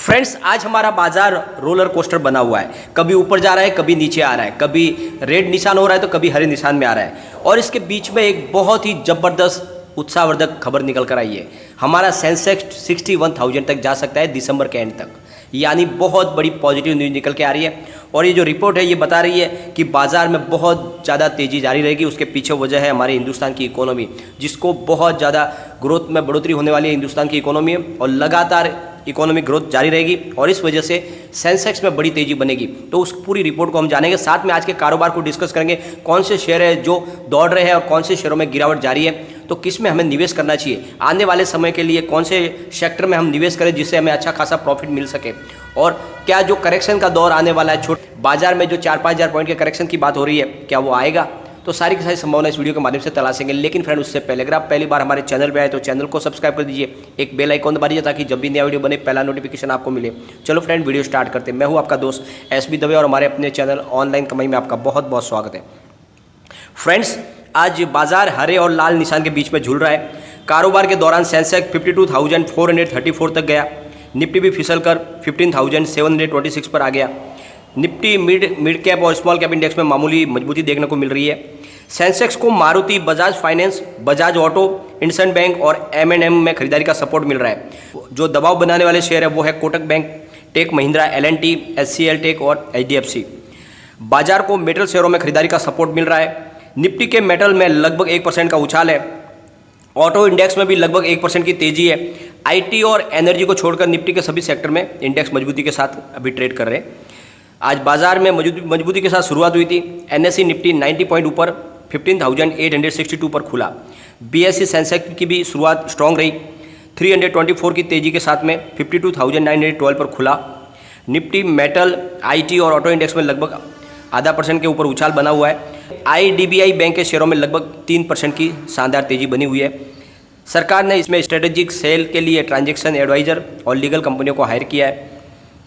Friends, आज हमारा बाजार रोलर कोस्टर बना हुआ है। कभी ऊपर जा रहा है, कभी नीचे आ रहा है, कभी रेड निशान हो रहा है तो कभी हरे निशान में आ रहा है। और इसके बीच में एक बहुत ही ज़बरदस्त उत्साहवर्धक खबर निकल कर आई है। हमारा सेंसेक्स 61,000 तक जा सकता है दिसंबर के एंड तक, यानी बहुत बड़ी पॉजिटिव न्यूज़ निकल के आ रही है। और ये जो रिपोर्ट है ये बता रही है कि बाज़ार में बहुत ज़्यादा तेज़ी जारी रहेगी। उसके पीछे वजह है हमारे हिंदुस्तान की इकोनॉमी, जिसको बहुत ज़्यादा ग्रोथ में बढ़ोतरी होने वाली है हिंदुस्तान की इकोनॉमी में, और लगातार इकोनॉमिक ग्रोथ जारी रहेगी और इस वजह से सेंसेक्स में बड़ी तेज़ी बनेगी। तो उस पूरी रिपोर्ट को हम जानेंगे, साथ में आज के कारोबार को डिस्कस करेंगे। कौन से शेयर है जो दौड़ रहे हैं और कौन से शेयरों में गिरावट जारी है, तो किस में हमें निवेश करना चाहिए, आने वाले समय के लिए कौन से सेक्टर में हम निवेश करें जिससे हमें अच्छा खासा प्रॉफिट मिल सके, और क्या जो करेक्शन का दौर आने वाला है छोटे बाजार में जो 4-5 हज़ार पॉइंट के करेक्शन की बात हो रही है, क्या वो आएगा। तो सारी की सारी संभावना इस वीडियो के माध्यम से तलाशेंगे। लेकिन फ्रेंड, उससे पहले अगर आप पहली बार हमारे चैनल पे आए तो चैनल को सब्सक्राइब कर दीजिए, एक बेल आइकॉन दबा दीजिए ताकि जब भी नया वीडियो बने पहला नोटिफिकेशन आपको मिले। चलो फ्रेंड, वीडियो स्टार्ट करते हैं। मैं हूं आपका दोस्त एसबी दवे और हमारे अपने चैनल ऑनलाइन कमाई में आपका बहुत बहुत स्वागत है। फ्रेंड्स, आज बाजार हरे और लाल निशान के बीच में झूल रहा है। कारोबार के दौरान सेंसेक्स 52,434 तक गया। निफ्टी भी फिसल कर 15,726 पर आ गया। निफ्टी मिड कैप और स्मॉल कैप इंडेक्स में मामूली मजबूती देखने को मिल रही है। सेंसेक्स को Maruti, Bajaj finance, Bajaj auto, IndusInd bank और M&M में खरीदारी का सपोर्ट मिल रहा है। जो दबाव बनाने वाले शेयर है वो है Kotak Bank, Tech Mahindra, L&T, HCL Tech और HDFC। बाजार को मेटल शेयरों में खरीदारी का सपोर्ट मिल रहा है। निफ्टी के मेटल में लगभग 1% का उछाल है। ऑटो इंडेक्स में भी लगभग 1% की तेजी है। IT और एनर्जी को छोड़कर निफ्टी के सभी सेक्टर में इंडेक्स मजबूती के साथ अभी ट्रेड कर रहे हैं। आज बाजार में मजबूती के साथ शुरुआत हुई थी। NSE निफ्टी 90 पॉइंट ऊपर 15,862 पर खुला। BSE सेंसेक्स की भी शुरुआत स्ट्रॉन्ग रही, 324 की तेजी के साथ में 52,912 पर खुला। निफ्टी मेटल, IT और ऑटो इंडेक्स में लगभग 0.5% के ऊपर उछाल बना हुआ है। IDBI बैंक के शेयरों में लगभग 3% की शानदार तेजी बनी हुई है। सरकार ने इसमें स्ट्रेटेजिक सेल के लिए ट्रांजैक्शन एडवाइजर और लीगल कंपनियों को हायर किया है।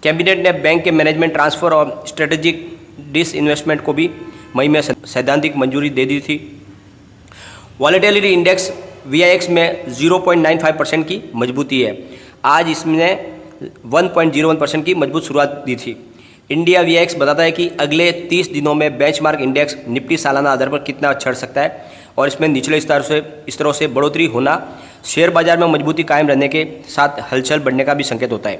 कैबिनेट ने बैंक के मैनेजमेंट ट्रांसफ़र और स्ट्रेटेजिक डिसइन्वेस्टमेंट को भी मई में सैद्धांतिक मंजूरी दे दी थी। वॉलेटिलिटी इंडेक्स VIX में 0.95% की मजबूती है। आज इसने 1.01% की मजबूत शुरुआत दी थी। इंडिया VIX बताता है कि अगले 30 दिनों में बेंचमार्क इंडेक्स निफ्टी सालाना आधार पर कितना चढ़ सकता है, और इसमें निचले स्तरों से बढ़ोतरी होना शेयर बाजार में मजबूती कायम रहने के साथ हलचल बढ़ने का भी संकेत होता है।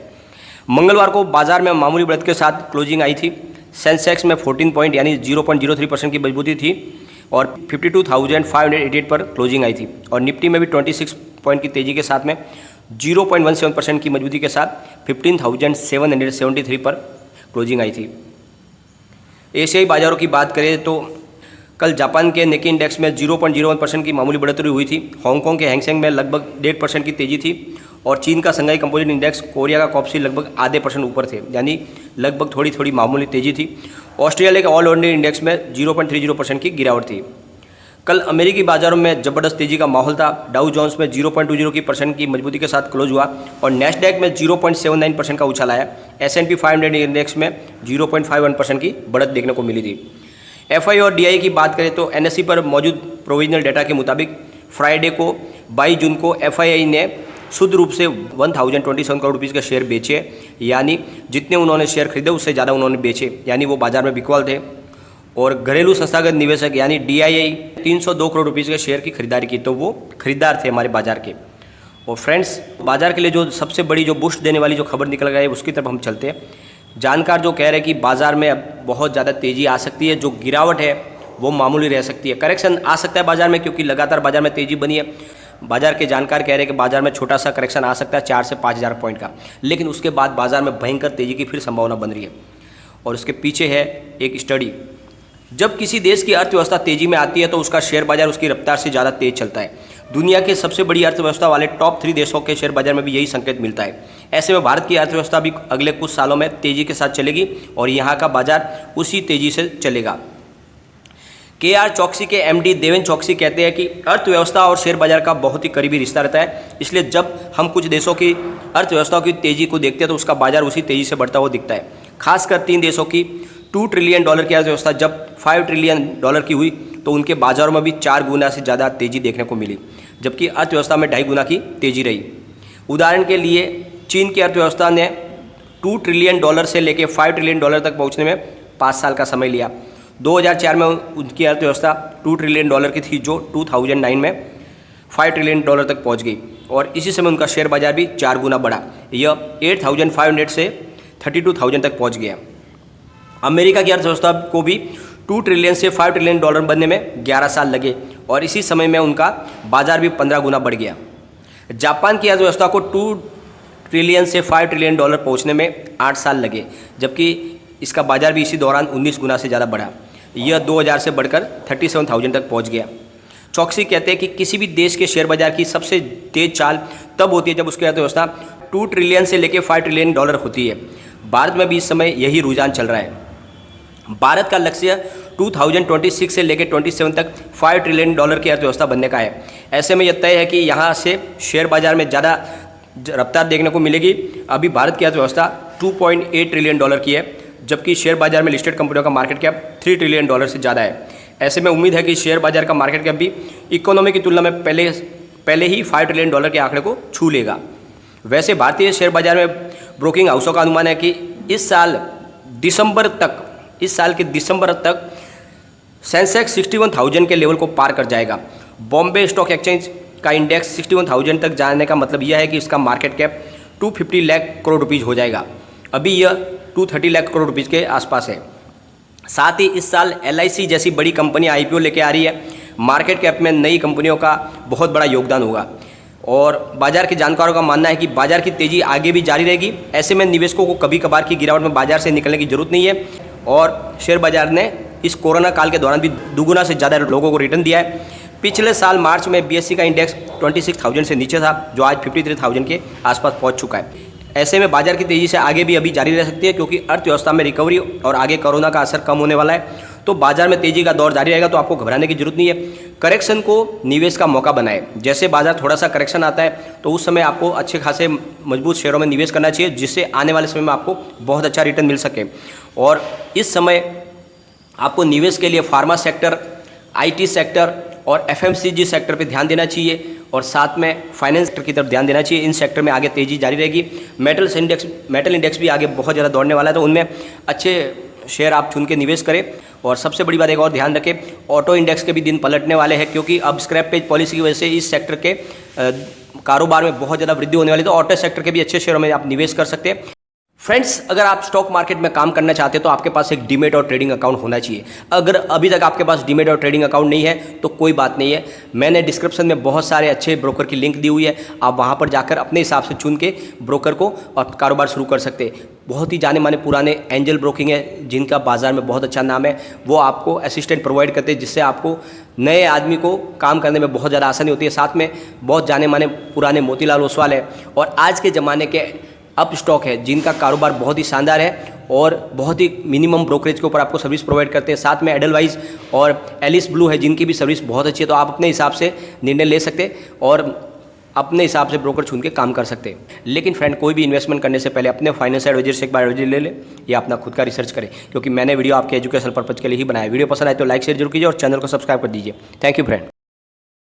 मंगलवार को बाजार में मामूली बढ़त के साथ क्लोजिंग आई थी। सेंसेक्स में 14 पॉइंट यानी 0.03% की मजबूती थी और 52,588 पर क्लोजिंग आई थी। और निफ्टी में भी 26 पॉइंट की तेजी के साथ में 0.17% की मजबूती के साथ 15,773 पर क्लोजिंग आई थी। एशियाई बाजारों की बात करें तो कल जापान के निक्की इंडेक्स में 0.01% की मामूली बढ़ोतरी हुई थी। हांगकांग के हैंगसेंग में लगभग 1.5% की तेजी थी और चीन का शंघाई कंपोजिट इंडेक्स, कोरिया का कॉप्सी लगभग 0.5% ऊपर थे, यानी लगभग थोड़ी मामूली तेजी थी। ऑस्ट्रेलिया के ऑल इंडिया इंडेक्स में 0.30% की गिरावट थी। कल अमेरिकी बाजारों में जबरदस्त तेजी का माहौल था। डाउ जोन्स में 0.20% की मजबूती के साथ क्लोज हुआ और नैस्डैक में 0.79% का उछाल आया। S&P 500 इंडेक्स में 0.51% की बढ़त देखने को मिली थी। FI और DI की बात करें तो NSE पर मौजूद प्रोविजनल डेटा के मुताबिक फ्राइडे को 22 जून को FII ने शुद्ध रूप से 1027 करोड़ रुपीज़ के शेयर बेचे, यानी जितने उन्होंने शेयर खरीदे उससे ज़्यादा उन्होंने बेचे, यानी वो बाजार में बिकवाल थे। और घरेलू संस्थागत निवेशक यानी DII 302 करोड़ रुपीज़ के शेयर की खरीदारी की, तो वो खरीदार थे हमारे बाजार के। और फ्रेंड्स, बाजार के लिए जो सबसे बड़ी जो बूस्ट देने वाली जो खबर निकल गई है उसकी तरफ हम चलते हैं। जानकार जो कह रहे हैं कि बाजार में अब बहुत ज़्यादा तेज़ी आ सकती है, जो गिरावट है वो मामूली रह सकती है, करेक्शन आ सकता है बाजार में, क्योंकि लगातार बाजार में तेज़ी बनी है। बाजार के जानकार कह रहे हैं कि बाजार में छोटा सा करेक्शन आ सकता है 4 से 5 हज़ार पॉइंट का, लेकिन उसके बाद बाजार में भयंकर तेज़ी की फिर संभावना बन रही है। और उसके पीछे है एक स्टडी। जब किसी देश की अर्थव्यवस्था तेज़ी में आती है तो उसका शेयर बाजार उसकी रफ्तार से ज़्यादा तेज़ चलता है। दुनिया के सबसे बड़ी अर्थव्यवस्था वाले टॉप 3 देशों के शेयर बाजार में भी यही संकेत मिलता है। ऐसे में भारत की अर्थव्यवस्था भी अगले कुछ सालों में तेज़ी के साथ चलेगी और यहाँ का बाजार उसी तेज़ी से चलेगा। KR चौकसी के MD देवेन चौकसी कहते हैं कि अर्थव्यवस्था और शेयर बाजार का बहुत ही करीबी रिश्ता रहता है, इसलिए जब हम कुछ देशों की अर्थव्यवस्थाओं की तेज़ी को देखते हैं तो उसका बाजार उसी तेज़ी से बढ़ता हुआ दिखता है। खासकर 3 देशों की $2 ट्रिलियन की अर्थव्यवस्था जब $5 ट्रिलियन की हुई तो उनके बाजारों में भी 4 गुना से ज़्यादा तेज़ी देखने को मिली, जबकि अर्थव्यवस्था में 2.5 गुना की तेज़ी रही। उदाहरण के लिए चीन की अर्थव्यवस्था ने $2 ट्रिलियन से लेके $5 ट्रिलियन तक पहुंचने में 5 साल का समय लिया। 2004 में उनकी अर्थव्यवस्था $2 ट्रिलियन की थी, जो 2009 में $5 ट्रिलियन तक पहुंच गई और इसी समय उनका शेयर बाजार भी 4 गुना बढ़ा। यह 8,500 से 32,000 तक पहुंच गया। अमेरिका की अर्थव्यवस्था को भी 2 ट्रिलियन से $5 ट्रिलियन बनने में 11 साल लगे और इसी समय में उनका बाजार भी 15 गुना बढ़ गया। जापान की अर्थव्यवस्था को 2 ट्रिलियन से $5 ट्रिलियन पहुंचने में 8 साल लगे, जबकि इसका बाजार भी इसी दौरान 19 गुना से ज़्यादा बढ़ा। यह 2000 से बढ़कर 37,000 तक पहुंच गया। चौकसी कहते हैं कि किसी भी देश के शेयर बाजार की सबसे तेज चाल तब होती है जब उसकी अर्थव्यवस्था 2 ट्रिलियन से लेकर $5 ट्रिलियन होती है। भारत में भी इस समय यही रुझान चल रहा है। भारत का लक्ष्य 2026 से लेकर 27 तक $5 ट्रिलियन की अर्थव्यवस्था बनने का है। ऐसे में यह तय है कि यहाँ से शेयर बाजार में ज़्यादा रफ्तार देखने को मिलेगी। अभी भारत की अर्थव्यवस्था 2.8 ट्रिलियन की है, जबकि शेयर बाजार में लिस्टेड कंपनियों का मार्केट कैप $3 ट्रिलियन से ज़्यादा है। ऐसे में उम्मीद है कि शेयर बाजार का मार्केट कैप भी इकोनॉमी की तुलना में पहले ही $5 ट्रिलियन के आंकड़े को छू लेगा। वैसे भारतीय शेयर बाजार में ब्रोकिंग हाउसों का अनुमान है कि इस साल के दिसंबर तक सेंसेक्स 61,000 के लेवल को पार कर जाएगा। बॉम्बे स्टॉक एक्सचेंज का इंडेक्स 61,000 तक जाने का मतलब यह है कि इसका market cap 250 lakh crore rupees हो जाएगा। अभी यह 230 लाख करोड़ रुपीज़ के आसपास है। साथ ही इस साल LIC जैसी बड़ी कंपनी IPO लेके आ रही है। मार्केट कैप में नई कंपनियों का बहुत बड़ा योगदान होगा और बाजार के जानकारों का मानना है कि बाजार की तेज़ी आगे भी जारी रहेगी। ऐसे में निवेशकों को कभी कभार की गिरावट में बाजार से निकलने की जरूरत नहीं है और शेयर बाजार ने इस कोरोना काल के दौरान भी दुगुना से ज़्यादा लोगों को रिटर्न दिया है। पिछले साल मार्च में BSE का इंडेक्स 26,000 से नीचे था, जो आज 53,000 के आसपास पहुंच चुका है। ऐसे में बाजार की तेज़ी से आगे भी अभी जारी रह सकती है, क्योंकि अर्थव्यवस्था में रिकवरी और आगे कोरोना का असर कम होने वाला है, तो बाजार में तेज़ी का दौर जारी रहेगा। तो आपको घबराने की जरूरत नहीं है। करेक्शन को निवेश का मौका बनाए। जैसे बाजार थोड़ा सा करेक्शन आता है तो उस समय आपको अच्छे खासे मजबूत शेयरों में निवेश करना चाहिए, जिससे आने वाले समय में आपको बहुत अच्छा रिटर्न मिल सके। और इस समय आपको निवेश के लिए फार्मा सेक्टर, IT सेक्टर और FMCG सेक्टर पे ध्यान देना चाहिए और साथ में फाइनेंस सेक्टर की तरफ ध्यान देना चाहिए। इन सेक्टर में आगे तेज़ी जारी रहेगी। मेटल इंडेक्स भी आगे बहुत ज़्यादा दौड़ने वाला है, तो उनमें अच्छे शेयर आप चुन के निवेश करें। और सबसे बड़ी बात एक और ध्यान रखें, ऑटो इंडेक्स के भी दिन पलटने वाले हैं, क्योंकि अब स्क्रैप पेज पॉलिसी की वजह से इस सेक्टर के कारोबार में बहुत ज़्यादा वृद्धि होने वाली है। तो ऑटो सेक्टर के भी अच्छे शेयरों में आप निवेश कर सकते हैं। फ्रेंड्स, अगर आप स्टॉक मार्केट में काम करना चाहते हैं तो आपके पास एक डीमेट और ट्रेडिंग अकाउंट होना चाहिए। अगर अभी तक आपके पास डीमेट और ट्रेडिंग अकाउंट नहीं है तो कोई बात नहीं है, मैंने डिस्क्रिप्शन में बहुत सारे अच्छे ब्रोकर की लिंक दी हुई है। आप वहां पर जाकर अपने हिसाब से चुन के ब्रोकर को और कारोबार शुरू कर सकते हैं। बहुत ही जाने माने पुराने एंजल ब्रोकिंग है, जिनका बाजार में बहुत अच्छा नाम है। वो आपको असिस्टेंट प्रोवाइड करते हैं, जिससे आपको नए आदमी को काम करने में बहुत ज़्यादा आसानी होती है। साथ में बहुत जाने माने पुराने मोतीलाल ओसवाल है और आज के ज़माने के अप स्टॉक है, जिनका कारोबार बहुत ही शानदार है और बहुत ही मिनिमम ब्रोकरेज के ऊपर आपको सर्विस प्रोवाइड करते हैं। साथ में एडलवाइज और एलिस ब्लू है, जिनकी भी सर्विस बहुत अच्छी है। तो आप अपने हिसाब से निर्णय ले सकते हैं और अपने हिसाब से ब्रोकर चुन के काम कर सकते हैं। लेकिन फ्रेंड, कोई भी इन्वेस्टमेंट करने से पहले अपने फाइनेंस एडवाइजर से एक बार एडवाइजर ले लें या अपना खुद का रिसर्च करें, क्योंकि मैंने वीडियो आपके एजुकेशन पर्पज के लिए ही बनाया। वीडियो पसंद आए तो लाइक शेयर जरूर कीजिए और चैनल को सब्सक्राइब कर दीजिए। Thank you friend.